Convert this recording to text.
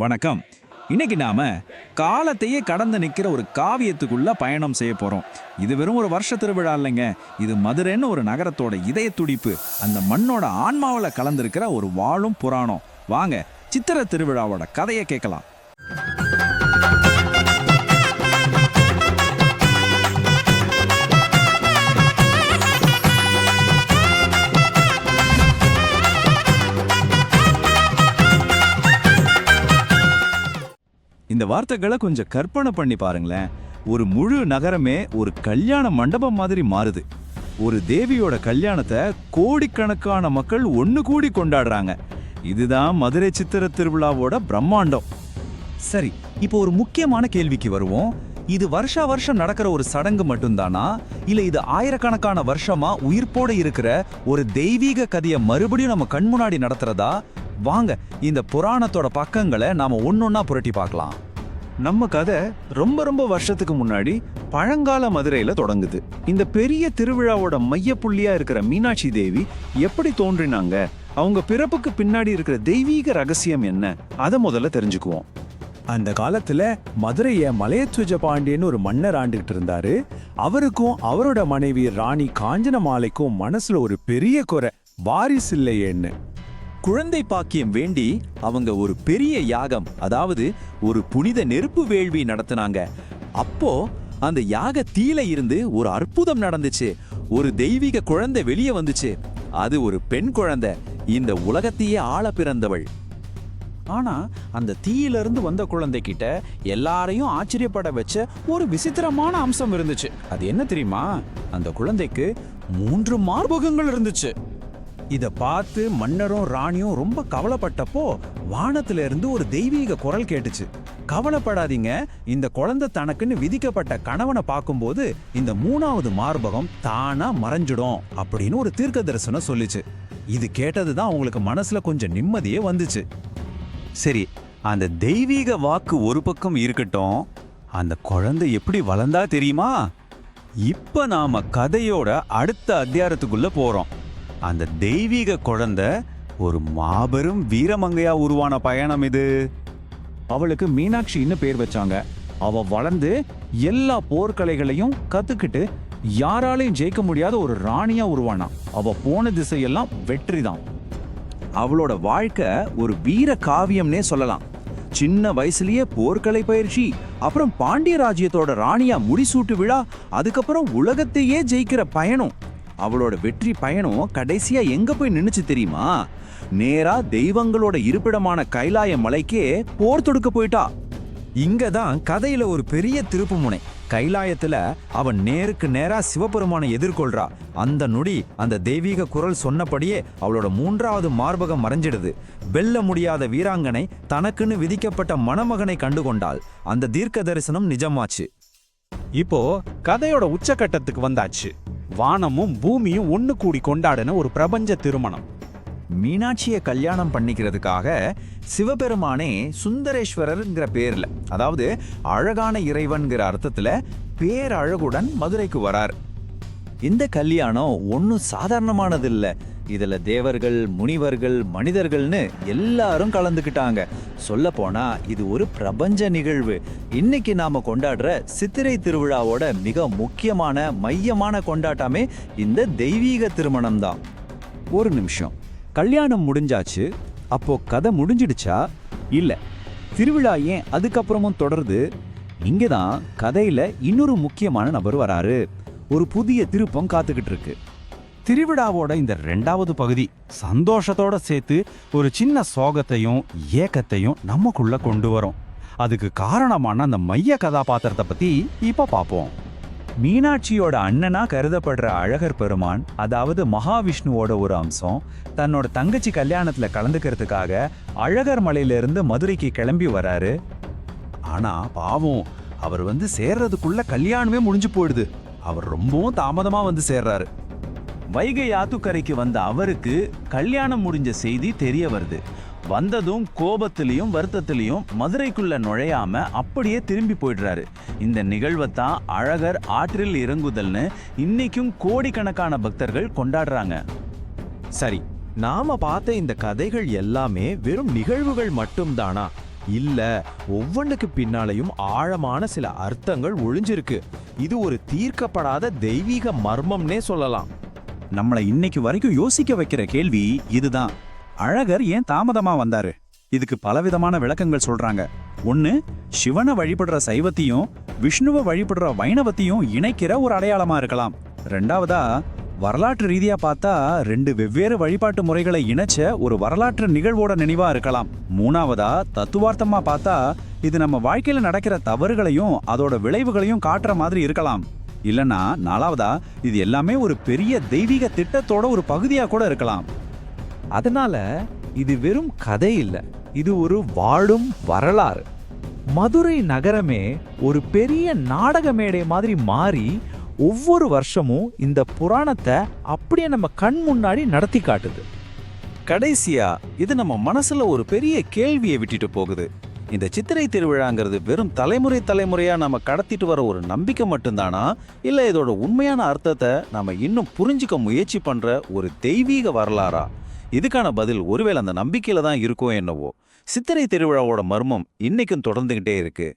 வணக்கம். இன்னைக்கு நாம காலத்தையே கடந்து நிற்கிற ஒரு காவியத்துக்குள்ள பயணம் செய்ய போறோம். இது வெறும் ஒரு வருஷ திருவிழா இல்லைங்க. இது மதுரைன்னு ஒரு நகரத்தோட இதய துடிப்பு, அந்த மண்ணோட ஆன்மாவில் கலந்திருக்கிற ஒரு வாழும் புராணம். வாங்க சித்திரை திருவிழாவோட கதையை கேட்கலாம். இந்த வார்த்தைகளை கொஞ்சம் கற்பனை பண்ணி பாருங்களேன். ஒரு முழு நகரமே ஒரு கல்யாண மண்டபம் மாதிரி மாறுது. ஒரு தேவியோட கல்யாணத்தை கோடிக்கணக்கான மக்கள் ஒன்று கூடி கொண்டாடுறாங்க. இதுதான் மதுரை சித்திரை திருவிழாவோட பிரம்மாண்டம். சரி, இப்போ ஒரு முக்கியமான கேள்விக்கு வருவோம். இது வருஷா வருஷம் நடக்கிற ஒரு சடங்கு மட்டும்தானா, இல்ல இது ஆயிரக்கணக்கான வருஷமா உயிர்ப்போட இருக்கிற ஒரு தெய்வீக கதையை மறுபடியும் நம்ம கண் முன்னாடி நடத்துறதா? வாங்க இந்த புராணத்தோட பக்கங்களை நாம ஒன்னொன்னா புரட்டி பார்க்கலாம். நம்ம கதை ரொம்ப வருஷத்துக்கு முன்னாடி பழங்கால மதுரையில தொடங்குது. இந்த பெரிய திருவிழாவோட மையப்புள்ளியா இருக்கிற மீனாட்சி தேவி எப்படி தோன்றினாங்க, அவங்க பிறப்புக்கு பின்னாடி இருக்கிற தெய்வீக ரகசியம் என்ன, அதை முதல்ல தெரிஞ்சுக்குவோம். அந்த காலத்துல மதுரைய மலையத்வஜ பாண்டியன் ஒரு மன்னர் ஆண்டுகிட்டு இருந்தாரு. அவருக்கும் அவரோட மனைவி ராணி காஞ்சனமாலைக்கும் மனசுல ஒரு பெரிய குறை, வாரிசு இல்லையேன்னு. குழந்தை பாக்கியம் வேண்டி அவங்க ஒரு பெரிய யாகம், அதாவது ஒரு புனித நெருப்பு வேள்வி நடத்தினாங்க. அப்போ அந்த யாக தீல இருந்து ஒரு அற்புதம் நடந்துச்சு. ஒரு தெய்வீக குழந்தை வெளியே வந்துச்சு. அது ஒரு பெண் குழந்தை, இந்த உலகத்தையே ஆள பிறந்தவள். ஆனா அந்த தீயிலிருந்து வந்த குழந்தைகிட்ட எல்லாரையும் ஆச்சரியப்பட வச்ச ஒரு விசித்திரமான அம்சம் இருந்துச்சு. அது என்ன தெரியுமா? அந்த குழந்தைக்கு 3 மார்பகங்கள் இருந்துச்சு. இத பார்த்து மன்னரும் ராணியும் ரொம்ப கவலைப்பட்டப்போ வானத்துல இருந்து ஒரு தெய்வீக குரல் கேட்டுச்சு. கவலைப்படாதீங்க, இந்த குழந்தை தனக்குன்னு விதிக்கப்பட்ட கணவனை பார்க்கும்போது இந்த 3வது மார்பகம் தானா மறைஞ்சிடும் அப்படின்னு ஒரு தீர்க்க தரிசனம் சொல்லிச்சு. இது கேட்டதுதான் அவங்களுக்கு மனசுல கொஞ்சம் நிம்மதியே வந்துச்சு. சரி, அந்த தெய்வீக வாக்கு ஒரு பக்கம் இருக்கட்டும், அந்த குழந்தை எப்படி வளர்ந்தா தெரியுமா? இப்ப நாம கதையோட அடுத்த அத்தியாயத்துக்குள்ள போறோம். அந்த தெய்வீக குழந்தை ஒரு மாபெரும் வீரமங்கையா உருவான பயணம் இது. அவளுக்கு மீனாட்சின்னு பேர் வச்சாங்க. அவ வளர்ந்து எல்லா போர்க்கலைகளையும் கத்துக்கிட்டு யாராலையும் ஜெயிக்க முடியாத ஒரு ராணியா உருவானா. அவ போன திசையெல்லாம் வெற்றிதான். அவளோட வாழ்க்கை ஒரு வீர காவியம்னே சொல்லலாம். சின்ன வயசுலயே போர்க்கலை பயிற்சி, அப்புறம் பாண்டிய ராஜ்யத்தோட ராணியா முடிசூட்டு விழா, அதுக்கப்புறம் உலகத்தையே ஜெயிக்கிற பயணம். அவளோட வெற்றி பயணம் கடைசியா எங்க போய் நின்னுச்சு தெரியுமா? நேரா தெய்வங்களோட இருப்பிடமான கைலாய மலைக்கே போர் தொடுக்க போயிட்டா. இங்கதான் கதையில ஒரு பெரிய திருப்பு முனை. கைலாயத்துல அவன் நேருக்கு நேரா சிவபெருமானை எதிர்கொள்றா. அந்த நொடி அந்த தெய்வீக குரல் சொன்னபடியே அவளோட 3வது மார்பகம் மறைஞ்சிடுது. வெல்ல முடியாத வீராங்கனை தனக்குன்னு விதிக்கப்பட்ட மணமகனை கண்டுகொண்டாள். அந்த தீர்க்க தரிசனம் நிஜமாச்சு. இப்போ கதையோட உச்சகட்டத்துக்கு வந்தாச்சு. வானமும் பூமியும் ஒண்ணு கூடி கொண்டாடின ஒரு பிரபஞ்ச திருமணம். மீனாட்சியை கல்யாணம் பண்ணிக்கிறதுக்காக சிவபெருமானே சுந்தரேஸ்வரர்ங்கிற பேர்ல, அதாவது அழகான இறைவன்கிற அர்த்தத்துல பேரழகுடன் மதுரைக்கு வரார். இந்த கல்யாணம் ஒன்னும் சாதாரணமானது இல்ல. இதுல தேவர்கள், முனிவர்கள், மனிதர்கள்னு எல்லாரும் கலந்துக்கிட்டாங்க. சொல்ல போனா இது ஒரு பிரபஞ்ச நிகழ்வு. இன்னைக்கு நாம கொண்டாடுற சித்திரை திருவிழாவோட மிக முக்கியமான மையமான கொண்டாட்டமே இந்த தெய்வீக திருமணம் தான். ஒரு நிமிஷம், கல்யாணம் முடிஞ்சாச்சு, அப்போ கதை முடிஞ்சிடுச்சா? இல்ல, திருவிழா ஏன் அதுக்கப்புறமும் தொடருது? இங்கதான் கதையில இன்னொரு முக்கியமான நபர் வராரு. ஒரு புதிய திருப்பம் காத்துக்கிட்டு இருக்கு. திருவிழாவோட இந்த 2வது பகுதி சந்தோஷத்தோட சேர்த்து ஒரு சின்ன சோகத்தையும் ஏக்கத்தையும் நமக்குள்ள கொண்டு வரும். அதுக்கு காரணமான அந்த மைய கதாபாத்திரத்தை பத்தி இப்ப பார்ப்போம். மீனாட்சியோட அண்ணனா கருதப்படுற அழகர் பெருமான், அதாவது மகாவிஷ்ணுவோட ஒரு அம்சம், தன்னோட தங்கச்சி கல்யாணத்துல கலந்துக்கிறதுக்காக அழகர் மலையிலிருந்து மதுரைக்கு கிளம்பி வராரு. ஆனா பாவம், அவர் சேர்றதுக்குள்ள கல்யாணமே முடிஞ்சு போயிடுது. அவர் ரொம்பவும் தாமதமா சேர்றாரு. வைகை ஆத்துக்கரைக்கு வந்த அவருக்கு கல்யாணம் முடிஞ்ச செய்தி தெரிய வருது. வந்ததும் கோபத்திலையும் வருத்தத்திலையும் மதுரைக்குள்ள நுழையாம அப்படியே திரும்பி போயிடுறாரு. இந்த நிகழ்வைத்தான் அழகர் ஆற்றில் இறங்குதல்னு இன்னைக்கும் கோடிக்கணக்கான பக்தர்கள் கொண்டாடுறாங்க. சரி, நாம பார்த்த இந்த கதைகள் எல்லாமே வெறும் நிகழ்வுகள் மட்டும்தானா? இல்ல, ஒவ்வொன்றுக்கு பின்னாலையும் ஆழமான சில அர்த்தங்கள் ஒளிஞ்சிருக்கு. இது ஒரு தீர்க்கப்படாத தெய்வீக மர்மம்னே சொல்லலாம். நம்மள இன்னைக்கு வரைக்கும் யோசிக்க வைக்கிற கேள்வி இதுதான். அழகர் ஏன் தாமதமா வந்தாரு? இதுக்கு பலவிதமான விளக்கங்கள் சொல்றாங்க. ஒன்னு, சிவனை வழிபடுற சைவத்தையும் விஷ்ணுவை வழிபடுற வைணவத்தையும் இணைக்கிற ஒரு அடையாளமா இருக்கலாம். ரெண்டாவதா, வரலாற்று ரீதியா பார்த்தா 2 வெவ்வேறு வழிபாட்டு முறைகளை இணைச்ச ஒரு வரலாற்று நிகழ்வோட நினைவா இருக்கலாம். மூணாவதா, தத்துவார்த்தமா பார்த்தா இது நம்ம வாழ்க்கையில நடக்கிற தவறுகளையும் அதோட விளைவுகளையும் காட்டுற மாதிரி இருக்கலாம். இல்லனா நாலாவதா, இது எல்லாமே ஒரு பெரிய தெய்வீக திட்டத்தோட ஒரு பகுதியா கூட இருக்கலாம். அதனால இது வெறும் கதை இல்ல, இது ஒரு வாழும் வரலாறு. மதுரை நகரமே ஒரு பெரிய நாடக மேடை மாதிரி மாறி ஒவ்வொரு வருஷமும் இந்த புராணத்தை அப்படியே நம்ம கண் முன்னாடி நடத்தி காட்டுது. கடைசியா இது நம்ம மனசுல ஒரு பெரிய கேள்வியை விட்டுட்டு போகுது. இந்த சித்திரை திருவிழாங்கிறது வெறும் தலைமுறையா நம்ம கடத்திட்டு வர ஒரு நம்பிக்கை மட்டும்தானா, இல்ல இதோட உண்மையான அர்த்தத்தை நாம இன்னும் புரிஞ்சுக்க முயற்சி பண்ற ஒரு தெய்வீக வரலாறா? இதுக்கான பதில் ஒருவேளை அந்த நம்பிக்கையில தான் இருக்கோ என்னவோ. சித்திரை திருவிழாவோட மர்மம் இன்னைக்கும் தொடர்ந்துகிட்டே இருக்கு.